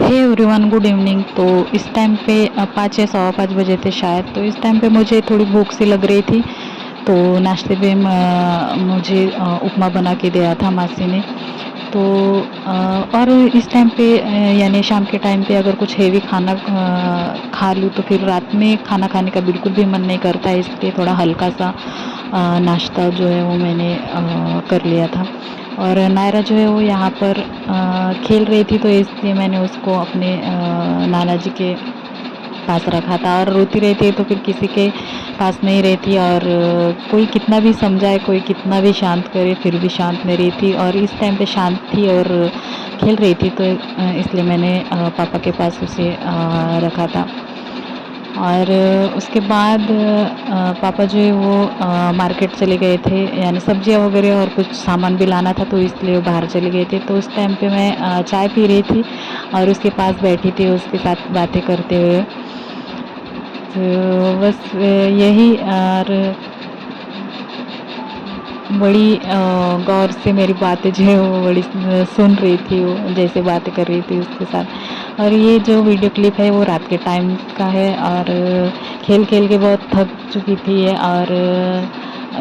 Hey everyone, good evening. तो इस time पे 5 या सवा 5 बजे थे शायद। तो इस टाइम पे मुझे थोड़ी भूख सी लग रही थी। तो नाश्ते पे मुझे उपमा बना के दिया था मासी ने। तो और इस टाइम पे यानी शाम के टाइम पे अगर कुछ हेवी खाना खा लूँ तो फिर रात में खाना खाने का बिल्कुल भी मन नहीं करता है, इसलिए थोड़ा हल्का सा नाश्ता जो है वो मैंने कर लिया था। और नायरा जो है वो यहाँ पर खेल रही थी, तो इसलिए मैंने उसको अपने नाना जी के पास रखा था। और रोती रहती है तो फिर किसी के पास नहीं रहती, और कोई कितना भी समझाए, कोई कितना भी शांत करे, फिर भी शांत नहीं रहती। और इस टाइम पे शांत थी और खेल रही थी, तो इसलिए मैंने पापा के पास उसे रखा था। और उसके बाद पापा जो है वो मार्केट चले गए थे, यानी सब्जियां वगैरह और कुछ सामान भी लाना था, तो इसलिए वो बाहर चले गए थे। तो उस टाइम पे मैं चाय पी रही थी और उसके पास बैठी थी उसके साथ बातें करते हुए। तो बस यही। और बड़ी गौर से मेरी बातें जो है वो बड़ी सुन रही थी, वो जैसे बातें कर रही थी उसके साथ। और ये जो वीडियो क्लिप है वो रात के टाइम का है, और खेल खेल के बहुत थक चुकी थी और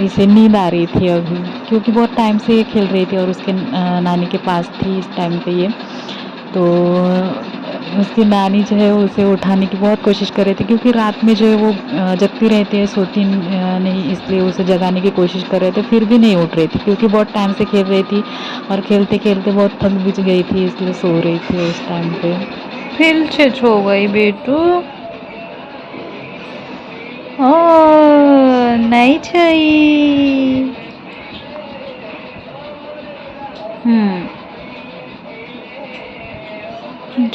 इसे नींद आ रही थी अभी, क्योंकि बहुत टाइम से ये खेल रही थी और उसके नानी के पास थी इस टाइम पे ये। तो उसकी नानी जो है उसे उठाने की बहुत कोशिश कर रही थी, क्योंकि रात में जो है वो जगती रहती है, सोती नहीं, इसलिए उसे जगाने की कोशिश कर रहे थे, फिर भी नहीं उठ रही थी, क्योंकि बहुत टाइम से खेल रही थी और खेलते खेलते बहुत थक भी गई थी, इसलिए सो रही थी उस टाइम पे। फिर से सो गई बेटू। ओ नहीं चाहिए।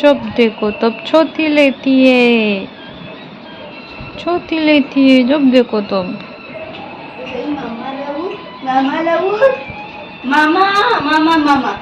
जब देखो तब छोटी लेती है, छोटी लेती है जब देखो तब। मामा लावू, मामा लावू, मामा मामा मामा